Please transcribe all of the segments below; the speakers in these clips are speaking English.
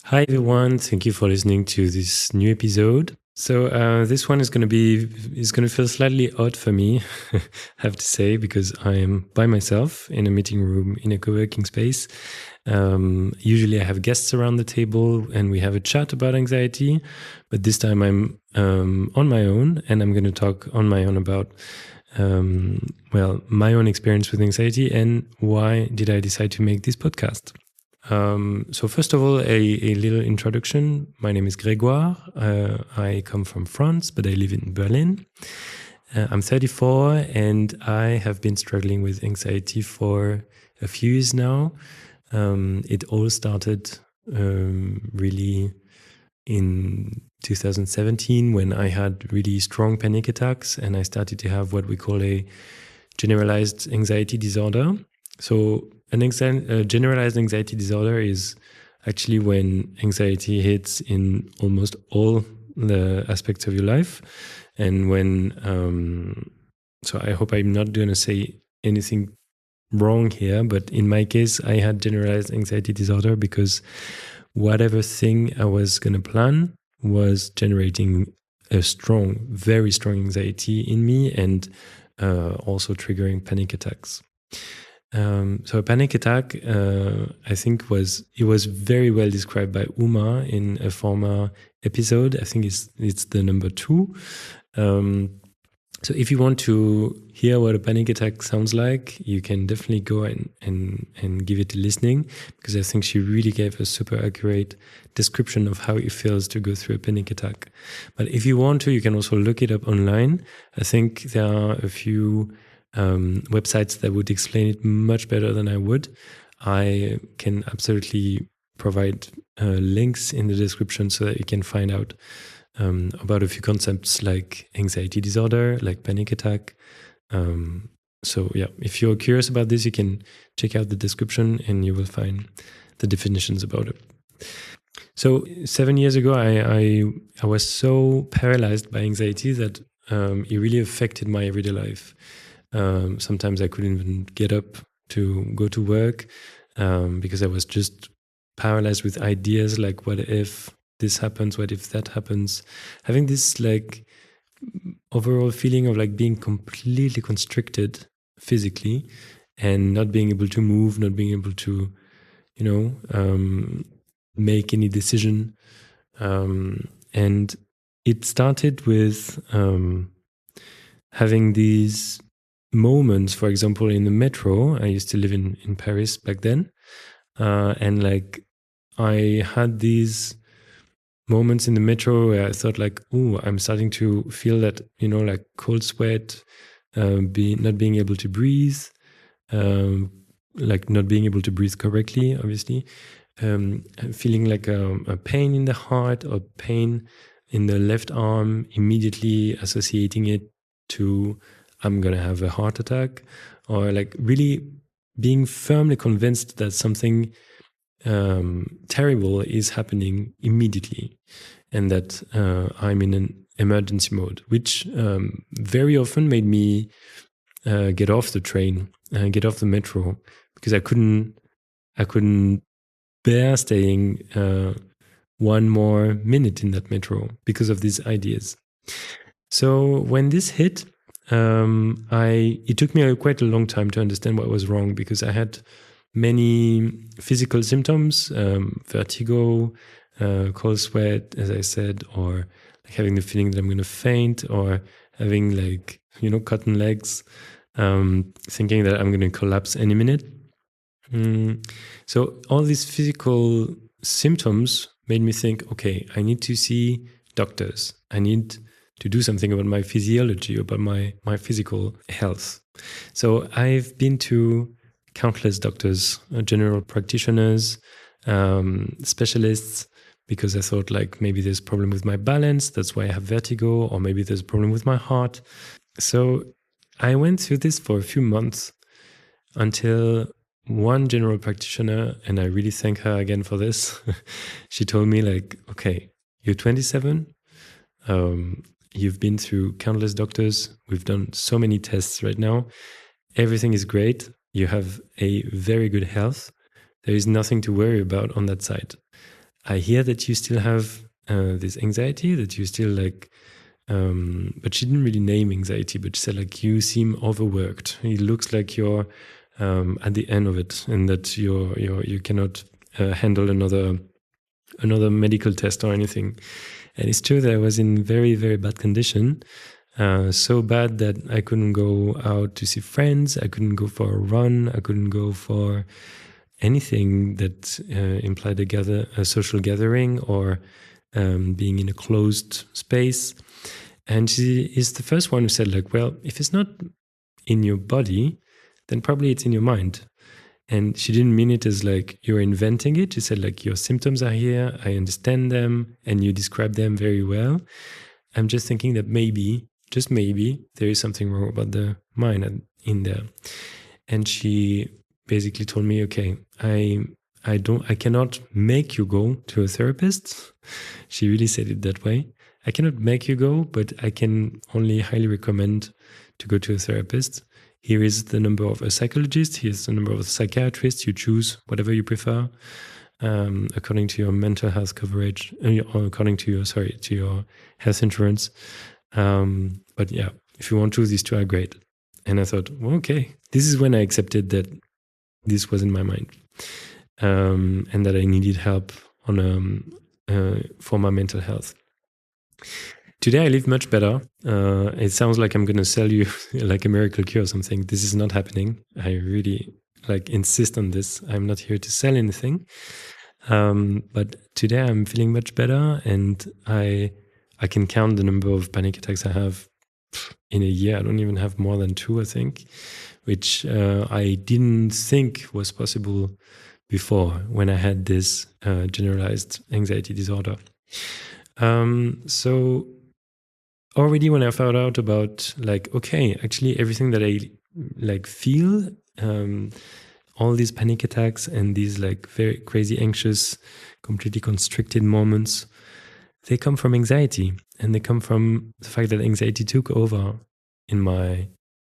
Hi everyone, thank you for listening to this new episode. This one is going to feel slightly odd for me, I have to say, because I am by myself in a meeting room in a co-working space. Usually I have guests around the table and we have a chat about anxiety, but this time I'm on my own and I'm going to talk on my own about my own experience with anxiety and why did I decide to make this podcast. So first of all, a little introduction. My name is Grégoire. I come from France, but I live in Berlin. I'm 34 and I have been struggling with anxiety for a few years now. It all started really in 2017 when I had really strong panic attacks and I started to have what we call a generalized anxiety disorder. So a generalized anxiety disorder is actually when anxiety hits in almost all the aspects of your life. And so I hope I'm not going to say anything wrong here, but in my case, I had generalized anxiety disorder because whatever thing I was going to plan was generating a very strong anxiety in me and also triggering panic attacks. So a panic attack, I think was very well described by Uma in a former episode. I think it's the number 2. So if you want to hear what a panic attack sounds like, you can definitely go and give it a listening, because I think she really gave a super accurate description of how it feels to go through a panic attack. But if you want to, you can also look it up online. I think there are a few websites that would explain it much better than I would. I can absolutely provide links in the description so that you can find out about a few concepts like anxiety disorder, like panic attack. If you're curious about this, you can check out the description and you will find the definitions about it. So 7 years ago, I was so paralyzed by anxiety that it really affected my everyday life. Sometimes I couldn't even get up to go to work because I was just paralyzed with ideas like, what if this happens? What if that happens? Having this like overall feeling of like being completely constricted physically and not being able to move, not being able to, make any decision. And it started with having these moments, for example, in the metro. I used to live in Paris back then. And like I had these moments in the metro where I thought like, I'm starting to feel that, like cold sweat, not being able to breathe, like not being able to breathe correctly, obviously, feeling like a pain in the heart or pain in the left arm, immediately associating it to I'm going to have a heart attack, or like really being firmly convinced that something terrible is happening immediately and that I'm in an emergency mode, which very often made me get off the train and get off the metro because I couldn't bear staying one more minute in that metro because of these ideas. So when this hit, it took me quite a long time to understand what was wrong, because I had many physical symptoms, vertigo, cold sweat, as I said, or like having the feeling that I'm going to faint, or having like, cotton legs, thinking that I'm going to collapse any minute. So all these physical symptoms made me think, okay, I need to see doctors. I need to do something about my physiology, about my physical health. So I've been to countless doctors, general practitioners, specialists, because I thought like maybe there's a problem with my balance, that's why I have vertigo, or maybe there's a problem with my heart. So I went through this for a few months until one general practitioner, and I really thank her again for this, she told me like, okay, you're 27, you've been through countless doctors, we've done so many tests right now, everything is great, you have a very good health, there is nothing to worry about on that side. I hear that you still have this anxiety, that you still like, but she didn't really name anxiety, but she said like, you seem overworked. It looks like you're at the end of it, and that you cannot handle another medical test or anything. And it's true that I was in very, very bad condition. So bad that I couldn't go out to see friends. I couldn't go for a run. I couldn't go for anything that implied a social gathering or being in a closed space. And she is the first one who said, like, well, if it's not in your body, then probably it's in your mind. And she didn't mean it as like you're inventing it. She said, like, your symptoms are here, I understand them, and you describe them very well. I'm just thinking that maybe, just maybe, there is something wrong about the mind in there. And she basically told me, okay, I cannot make you go to a therapist. She really said it that way. I cannot make you go, but I can only highly recommend to go to a therapist. Here is the number of a psychologist. Here's the number of a psychiatrist. You choose whatever you prefer, according to your mental health coverage, or according to your health insurance. But yeah, if you want to, these two are great. And I thought, well, okay, this is when I accepted that this was in my mind, and that I needed help for my mental health. Today I live much better. It sounds like I'm going to sell you like a miracle cure or something. This is not happening. I really insist on this. I'm not here to sell anything. But today I'm feeling much better, and I can count the number of panic attacks I have in a year. I don't even have more than 2, I think, which I didn't think was possible before when I had this generalized anxiety disorder. So already when I found out about okay, actually everything that I feel, all these panic attacks and these very crazy anxious, completely constricted moments, they come from anxiety, and they come from the fact that anxiety took over in my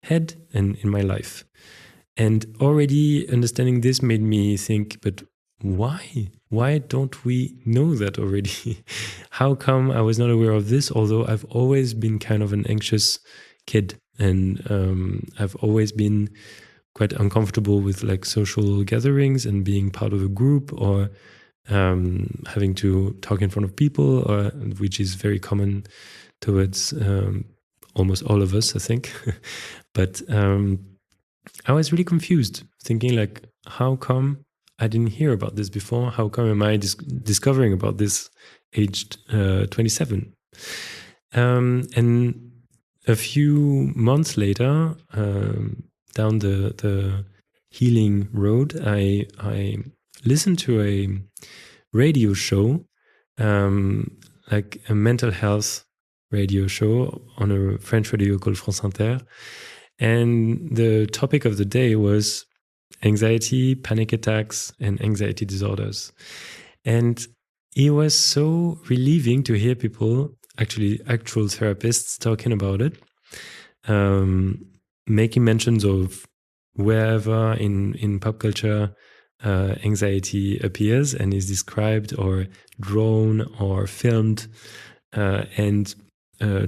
head and in my life. And already understanding this made me think, but why? Why don't we know that already? How come I was not aware of this? Although I've always been kind of an anxious kid, and I've always been quite uncomfortable with social gatherings and being part of a group, or having to talk in front of people, which is very common towards almost all of us, I think. But I was really confused, thinking how come I didn't hear about this before? How come am I discovering about this aged 27? And a few months later, down the healing road, I listened to a radio show, like a mental health radio show on a French radio called France Inter. And the topic of the day was anxiety, panic attacks, and anxiety disorders. And it was so relieving to hear people, actual therapists, talking about it, making mentions of wherever in pop culture anxiety appears and is described or drawn or filmed, and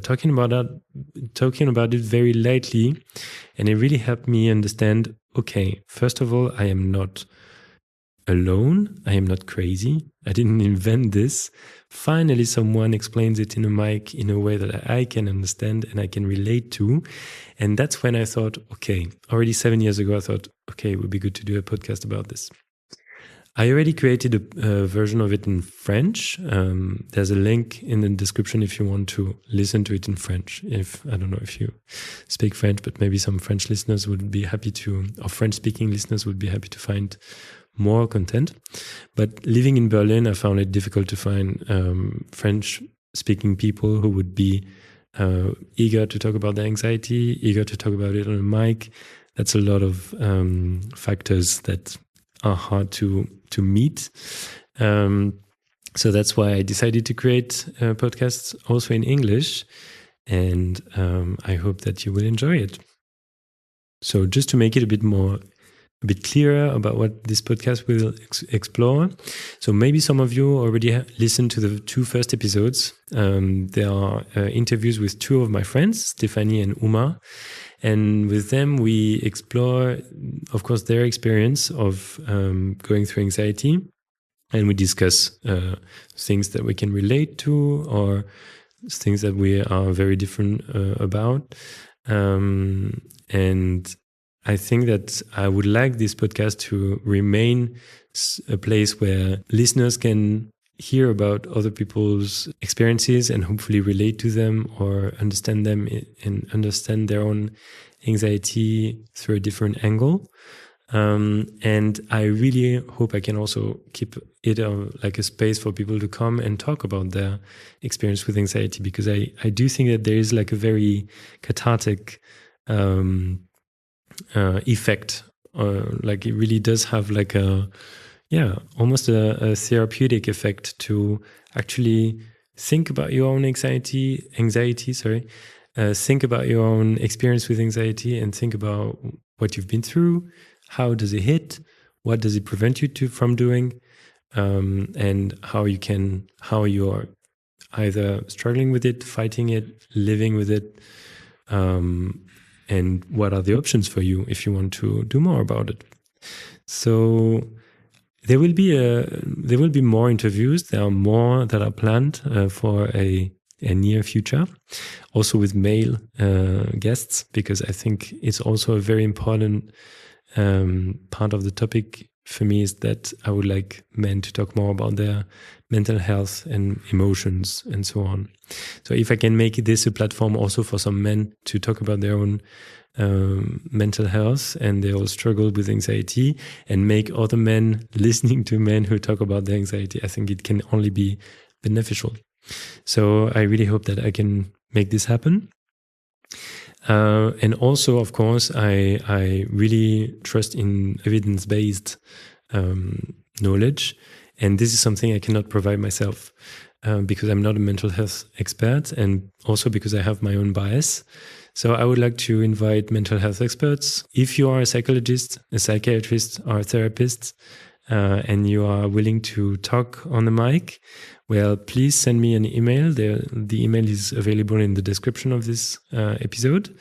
talking about it very lightly. And it really helped me understand, okay, first of all, I am not alone. I am not crazy. I didn't invent this. Finally, someone explains it in a mic in a way that I can understand and I can relate to. And that's when I thought, okay, already 7 years ago, I thought, okay, it would be good to do a podcast about this. I already created a version of it in French. There's a link in the description if you want to listen to it in French. I don't know if you speak French, but maybe some French listeners would be happy to, or French-speaking listeners would be happy to find more content. But living in Berlin, I found it difficult to find French-speaking people who would be eager to talk about their anxiety, eager to talk about it on a mic. That's a lot of factors that are hard to meet. So that's why I decided to create podcasts also in English, and I hope that you will enjoy it. So just to make it a bit a bit clearer about what this podcast will explore. So maybe some of you already listened to the 2 first episodes. There are interviews with 2 of my friends, Stephanie and Uma. And with them, we explore, of course, their experience of going through anxiety. And we discuss things that we can relate to or things that we are very different about. And I think that I would like this podcast to remain a place where listeners can hear about other people's experiences and hopefully relate to them or understand them and understand their own anxiety through a different angle. And I really hope I can also keep it like a space for people to come and talk about their experience with anxiety, because I do think that there is like a very cathartic effect. Like it really does have like almost a therapeutic effect to actually think about your own anxiety, think about your own experience with anxiety and think about what you've been through. How does it hit? What does it prevent you from doing? And how you are either struggling with it, fighting it, living with it, and what are the options for you if you want to do more about it. So there will be more interviews. There are more that are planned for a near future, also with male guests, because I think it's also a very important part of the topic for me is that I would like men to talk more about their mental health and emotions and so on. So if I can make this a platform also for some men to talk about their own mental health and their own struggle with anxiety and make other men listening to men who talk about their anxiety, I think it can only be beneficial. So I really hope that I can make this happen. And also, of course, I really trust in evidence-based knowledge. And this is something I cannot provide myself because I'm not a mental health expert and also because I have my own bias. So I would like to invite mental health experts. If you are a psychologist, a psychiatrist, or a therapist, and you are willing to talk on the mic, well, please send me an email. The email is available in the description of this episode,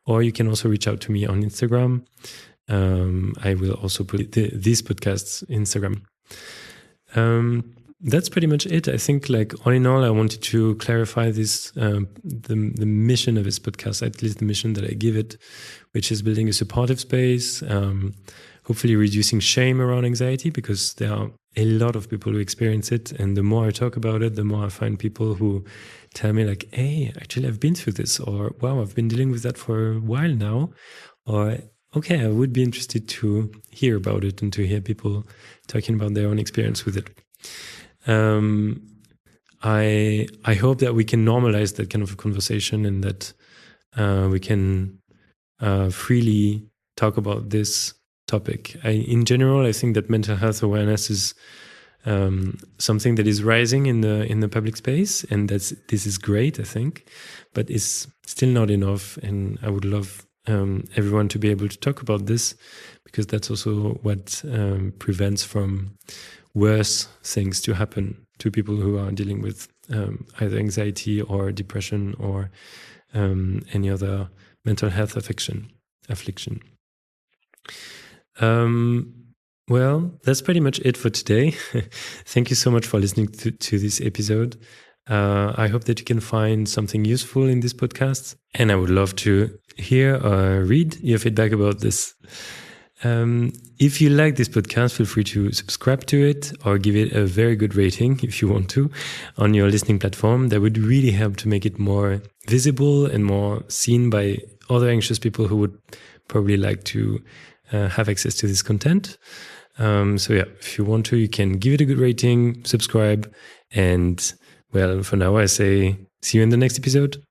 or you can also reach out to me on Instagram. I will also put this podcast's Instagram. That's pretty much it. I think, like, all in all, I wanted to clarify this, the mission of this podcast, at least the mission that I give it, which is building a supportive space, hopefully reducing shame around anxiety, because there are a lot of people who experience it. And the more I talk about it, the more I find people who tell me like, hey, actually, I've been through this, or wow, I've been dealing with that for a while now, or okay, I would be interested to hear about it and to hear people talking about their own experience with it. I hope that we can normalize that kind of a conversation and that we can freely talk about this topic. In general, I think that mental health awareness is something that is rising in the public space, and this is great, I think, but it's still not enough. And I would love everyone to be able to talk about this, because that's also what prevents from worse things to happen to people who are dealing with either anxiety or depression or any other mental health affliction. Well, that's pretty much it for today. Thank you so much for listening to this episode. I hope that you can find something useful in this podcast, and I would love to hear or read your feedback about this. If you like this podcast, feel free to subscribe to it or give it a very good rating if you want to on your listening platform. That would really help to make it more visible and more seen by other anxious people who would probably like to have access to this content. So yeah, if you want to, you can give it a good rating, subscribe, and well, for now I say see you in the next episode.